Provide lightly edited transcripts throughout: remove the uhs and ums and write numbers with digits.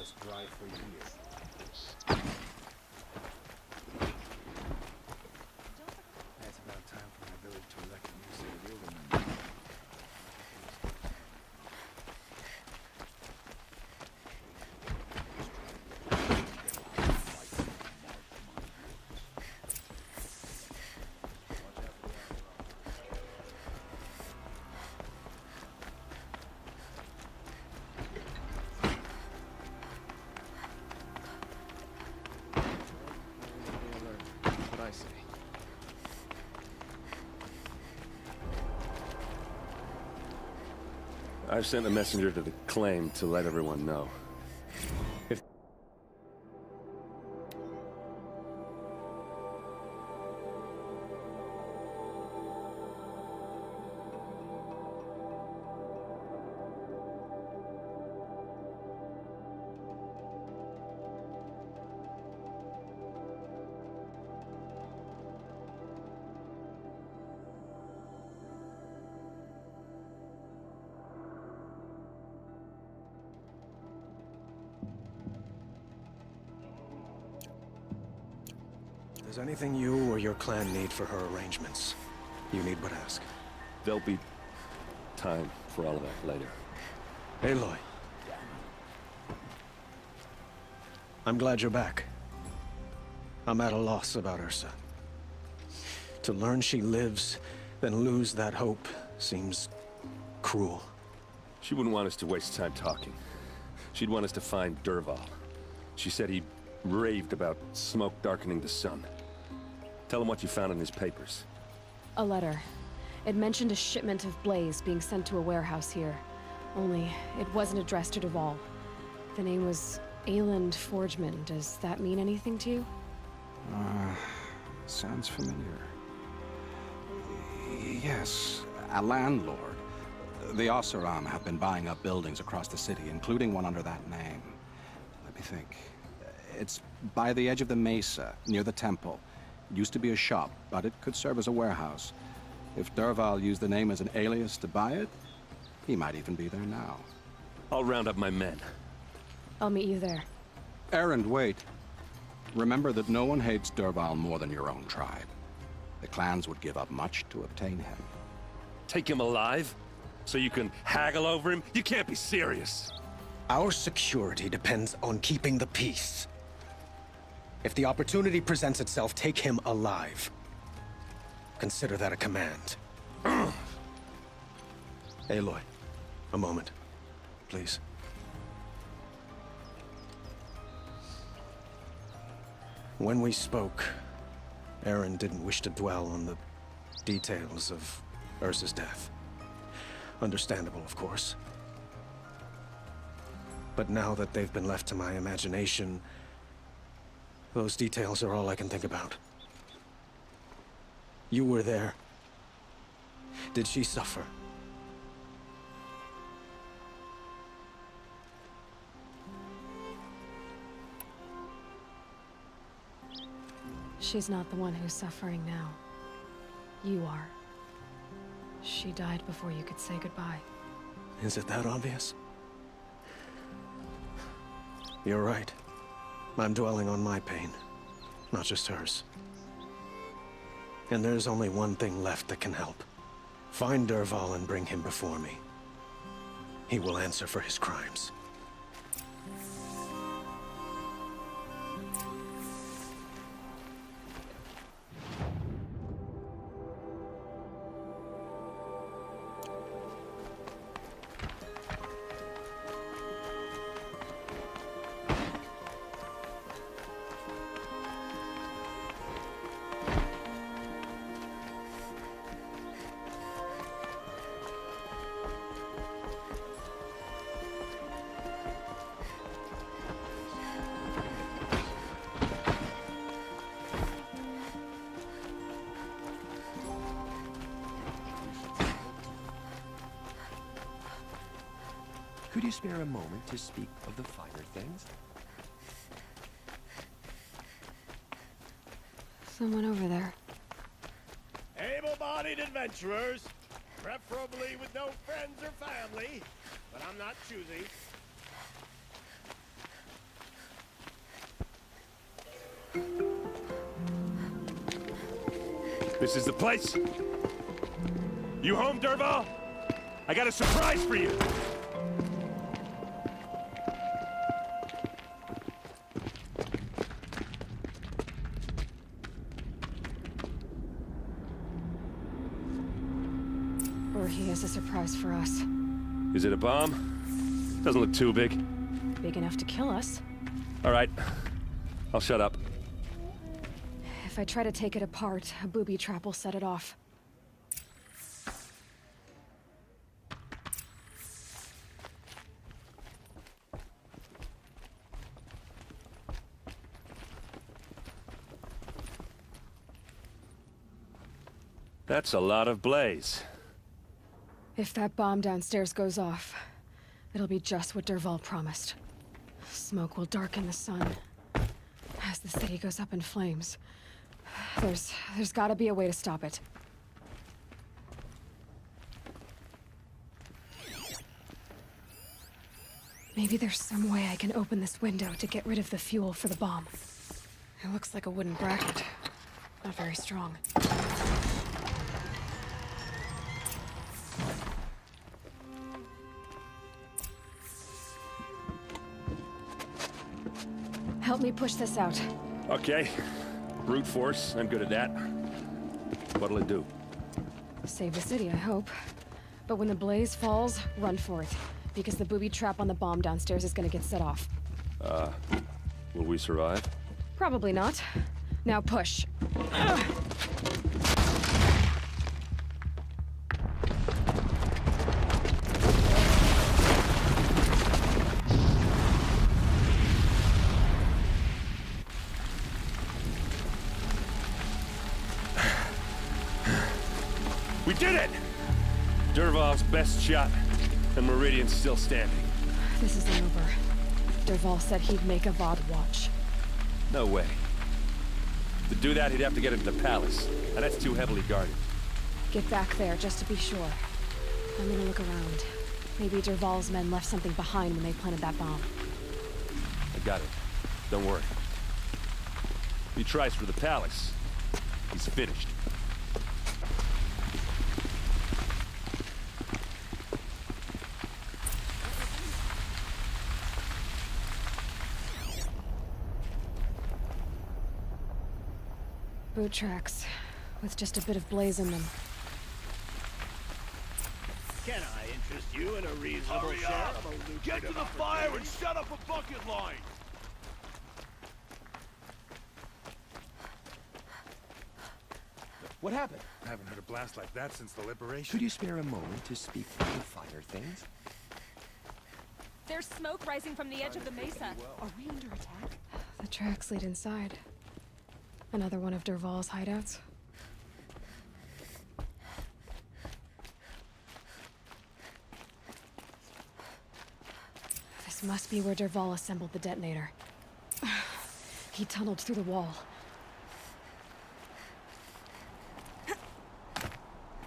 us dry for years. It's about time for my village to elect a new city ruler member. What I say. I've sent a messenger to the claim to let everyone know. If Does anything you or your clan need for her arrangements? You need but ask. there'll be time for all of that later. Aloy. I'm glad you're back. I'm at a loss about Ursa. To learn she lives, then lose that hope, seems cruel. She wouldn't want us to waste time talking. She'd want us to find Dervahl. She said he raved about smoke darkening the sun. Tell him what you found in his papers. A letter. It mentioned a shipment of blaze being sent to a warehouse here. Only, it wasn't addressed to Dervahl. The name was Ayland Forgeman. Does that mean anything to you? Sounds familiar. Yes, a landlord. The Oseram have been buying up buildings across the city, including one under that name. Let me think. It's by the edge of the mesa, near the temple. It used to be a shop, but it could serve as a warehouse. If Dervahl used the name as an alias to buy it, he might even be there now. I'll round up my men. I'll meet you there. Erend, wait. Remember that no one hates Dervahl more than your own tribe. The clans would give up much to obtain him. Take him alive? So you can haggle over him? You can't be serious. Our security depends on keeping the peace. If the opportunity presents itself, take him alive. Consider that a command. Aloy, a moment, please. When we spoke, Erend didn't wish to dwell on the details of Ursa's death. Understandable, of course. But now that they've been left to my imagination, those details are all I can think about. You were there. Did she suffer? She's not the one who's suffering now. You are. She died before you could say goodbye. Is it that obvious? You're right. I'm dwelling on my pain, not just hers. And there's only one thing left that can help. Find Dervahl and bring him before me. He will answer for his crimes. Could you spare a moment to speak of the finer things? Someone over there. Able-bodied adventurers, preferably with no friends or family, but I'm not choosy. This is the place. You home, Dervahl? I got a surprise for you. Or he has a surprise for us. Is it a bomb? Doesn't look too big. Big enough to kill us. All right. I'll shut up. If I try to take it apart, a booby trap will set it off. That's a lot of blaze. If that bomb downstairs goes off, it'll be just what Dervahl promised. Smoke will darken the sun as the city goes up in flames. There's gotta be a way to stop it. Maybe there's some way I can open this window to get rid of the fuel for the bomb. It looks like a wooden bracket. Not very strong. Help me push this out. Okay. Brute force, I'm good at that. What'll it do? Save the city, I hope. But when the blaze falls, run for it. Because the booby trap on the bomb downstairs is gonna get set off. Will we survive? Probably not. Now push. Ugh. We did it! Dervahl's best shot, and Meridian's still standing. This isn't over. Dervahl said he'd make a VOD watch. No way. To do that, he'd have to get into the palace, and that's too heavily guarded. Get back there, just to be sure. I'm gonna look around. Maybe Dervahl's men left something behind when they planted that bomb. I got it. Don't worry. If he tries for the palace, he's finished. Boot tracks, with just a bit of blaze in them. Can I interest you in a reasonable share of a lucrative Get to the fire and set up a bucket line! What happened? I haven't heard a blast like that since the liberation. Could you spare a moment to speak of the finer things? There's smoke rising from the edge of the mesa. Are we under attack? The tracks lead inside. Another one of Dervahl's hideouts. This must be where Dervahl assembled the detonator. He tunneled through the wall.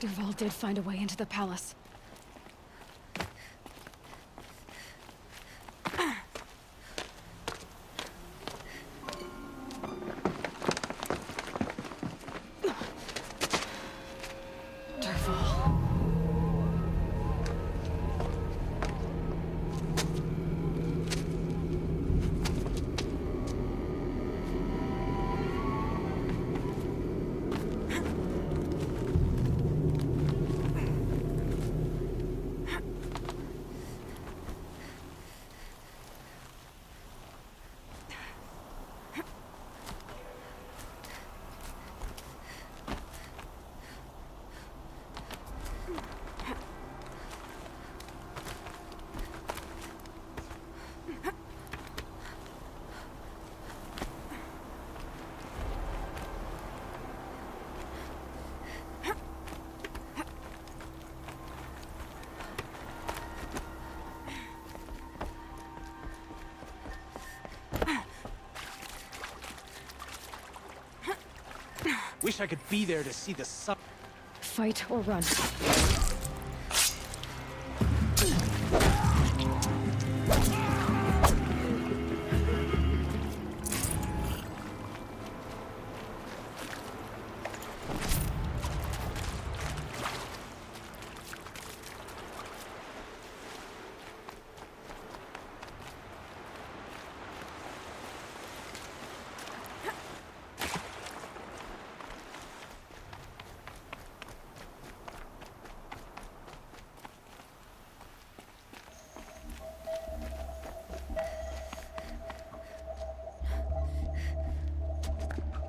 Dervahl did find a way into the palace. Wish I could be there to see the sun. Fight or run.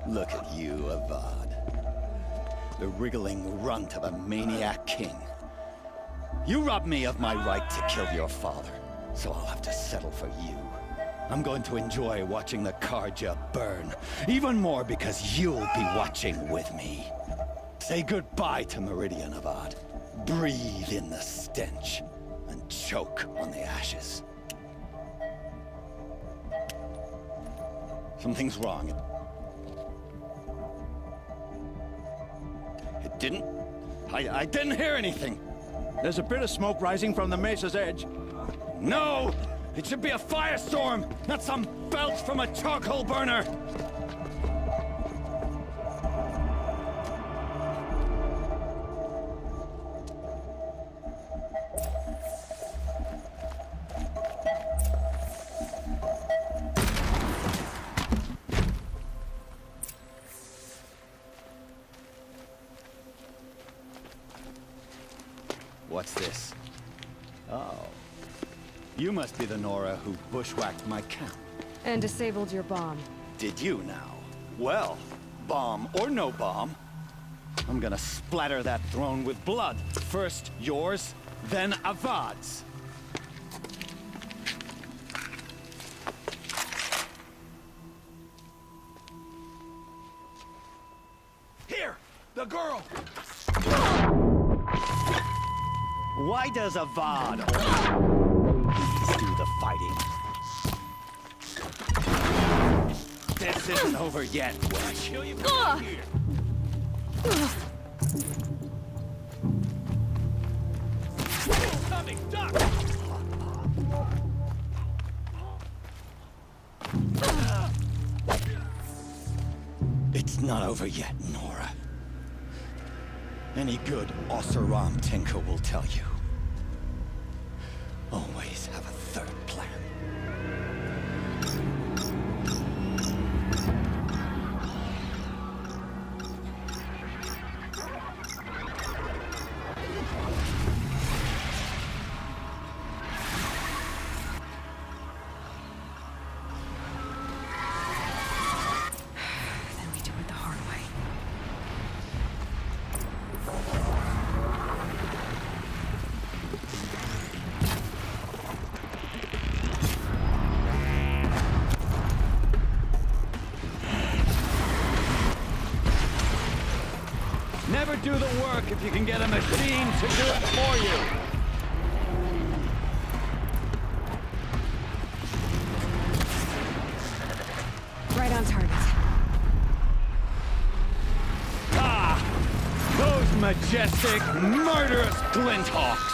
Look at you, Avad. The wriggling runt of a maniac king. You robbed me of my right to kill your father, so I'll have to settle for you. I'm going to enjoy watching the Karja burn, even more because you'll be watching with me. Say goodbye to Meridian, Avad. Breathe in the stench, and choke on the ashes. Something's wrong. It didn't... I didn't hear anything. There's a bit of smoke rising from the mesa's edge. No! It should be a firestorm, not some belch from a charcoal burner! What's this? Oh. You must be the Nora who bushwhacked my camp. And disabled your bomb. Did you now? Well, bomb or no bomb, I'm gonna splatter that throne with blood. First yours, then Avad's. Here! The girl! Why does Avad do the fighting? This isn't over yet, Wedge. Coming, duck! It's not over yet, Nora. Any good Oseram tinker will tell you. Always have a third plan. Then we do it the hard way. Never do the work if you can get a machine to do it for you. Right on target. Ah! Those majestic, murderous glinthawks!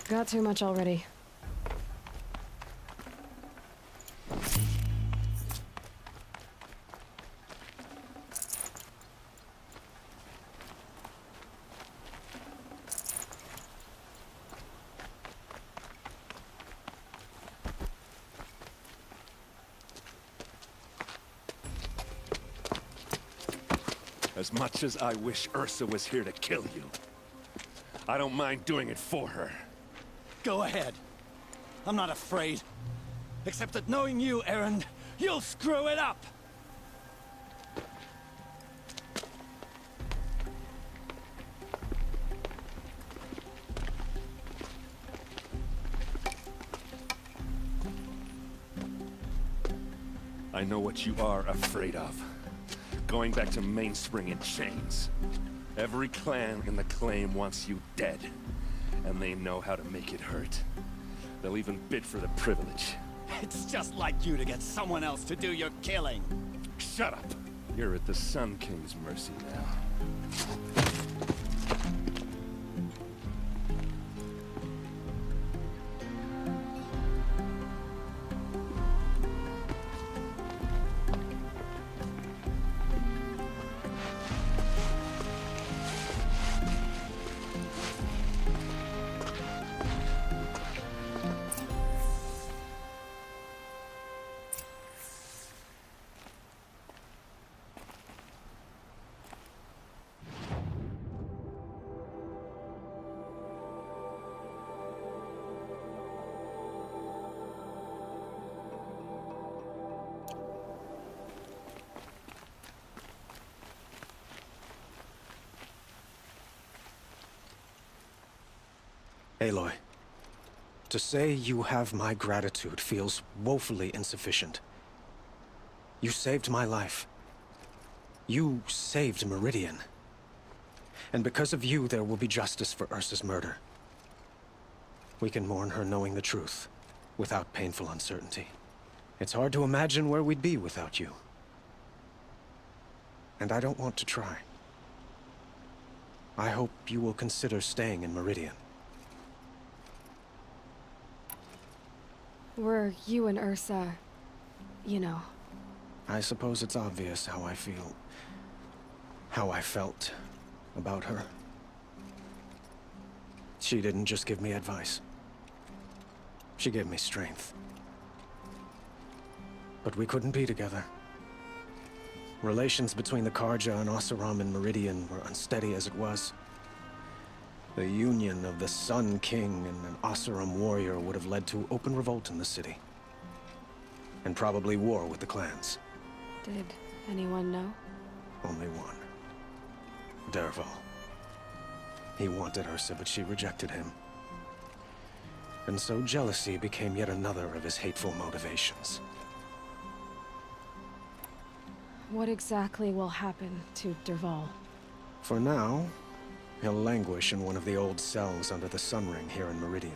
Got too much already. As much as I wish Ursa was here to kill you, I don't mind doing it for her. Go ahead. I'm not afraid. Except that knowing you, Aaron, you'll screw it up! I know what you are afraid of. Going back to Mainspring in chains. Every clan in the claim wants you dead. And they know how to make it hurt. They'll even bid for the privilege. It's just like you to get someone else to do your killing. Shut up! You're at the Sun King's mercy now. Aloy, to say you have my gratitude feels woefully insufficient. You saved my life. You saved Meridian. And because of you, there will be justice for Ursa's murder. We can mourn her knowing the truth, without painful uncertainty. It's hard to imagine where we'd be without you. And I don't want to try. I hope you will consider staying in Meridian. Were you and Ursa, you know... I suppose it's obvious how I feel... how I felt about her. She didn't just give me advice. She gave me strength. But we couldn't be together. Relations between the Karja and Oseram and Meridian were unsteady as it was. The union of the Sun King and an Oseram warrior would have led to open revolt in the city. And probably war with the clans. Did anyone know? Only one. Dervahl. He wanted Ursa, but she rejected him. And so jealousy became yet another of his hateful motivations. What exactly will happen to Dervahl? For now, he'll languish in one of the old cells under the Sun Ring here in Meridian.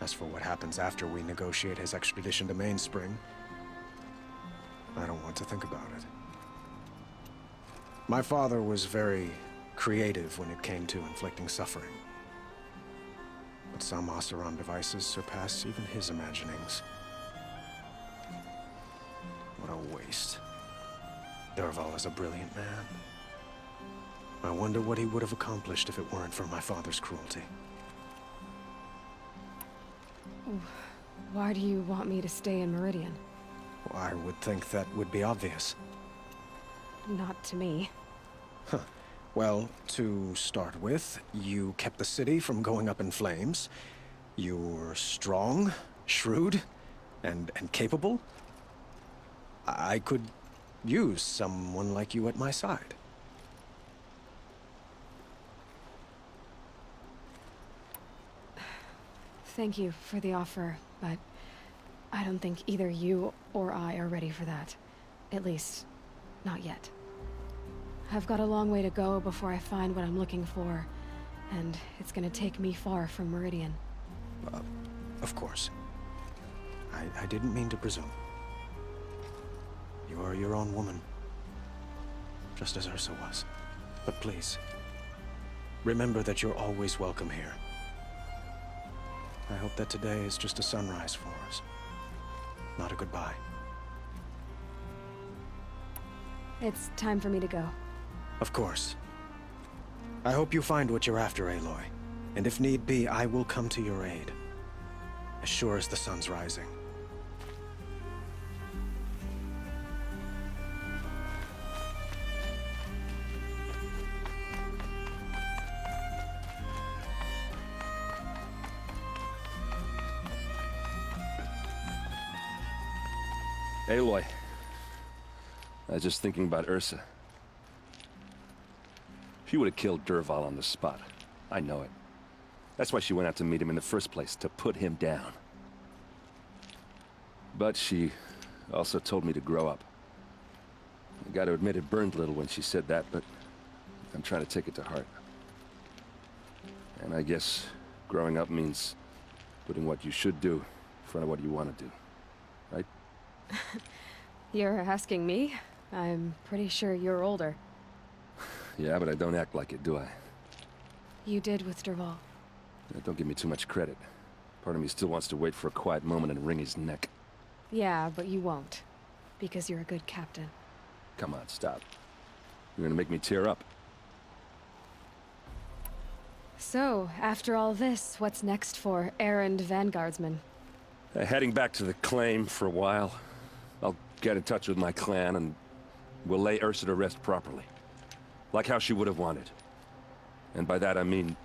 As for what happens after we negotiate his extradition to Mainspring, I don't want to think about it. My father was very creative when it came to inflicting suffering. But some Oseram devices surpass even his imaginings. What a waste. Dervahl is a brilliant man. I wonder what he would have accomplished if it weren't for my father's cruelty. Why do you want me to stay in Meridian? Well, I would think that would be obvious. Not to me. Huh. Well, to start with, you kept the city from going up in flames. You were strong, shrewd, and capable. I could use someone like you at my side. Thank you for the offer, but I don't think either you or I are ready for that. At least, not yet. I've got a long way to go before I find what I'm looking for, and it's gonna take me far from Meridian. Of course. I didn't mean to presume. You are your own woman, just as Ursa was. But please, remember that you're always welcome here. I hope that today is just a sunrise for us, not a goodbye. It's time for me to go. Of course. I hope you find what you're after, Aloy. And if need be, I will come to your aid. As sure as the sun's rising. Aloy. I was just thinking about Ursa. She would have killed Dervahl on the spot. I know it. That's why she went out to meet him in the first place, to put him down. But she also told me to grow up. I gotta admit it burned a little when she said that, but I'm trying to take it to heart. And I guess growing up means putting what you should do in front of what you want to do. Right? You're asking me? I'm pretty sure you're older. Yeah, but I don't act like it, do I? You did with Dervahl. Don't give me too much credit. Part of me still wants to wait for a quiet moment and wring his neck. Yeah, but you won't. Because you're a good captain. Come on, stop. You're gonna make me tear up. So, after all this, what's next for errand vanguardsman? Heading back to the claim for a while. I'll get in touch with my clan and we'll lay Ursa to rest properly. Like how she would have wanted. And by that I mean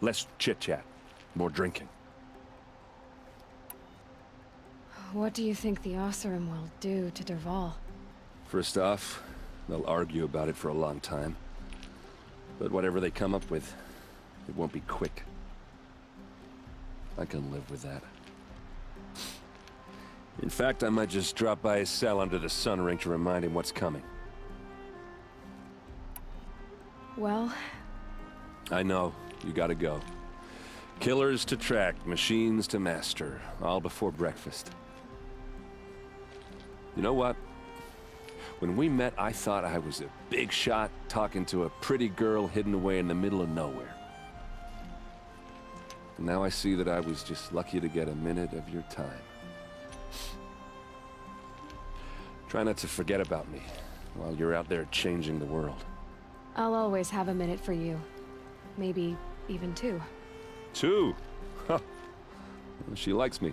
less chit-chat, more drinking. What do you think the Oseram will do to Dervahl? First off, they'll argue about it for a long time. But whatever they come up with, it won't be quick. I can live with that. In fact, I might just drop by his cell under the sun ring to remind him what's coming. Well... I know, you gotta go. Killers to track, machines to master, all before breakfast. You know what? When we met, I thought I was a big shot talking to a pretty girl hidden away in the middle of nowhere. And now I see that I was just lucky to get a minute of your time. Try not to forget about me while you're out there changing the world. I'll always have a minute for you. Maybe even two. Two? Huh. Well, she likes me.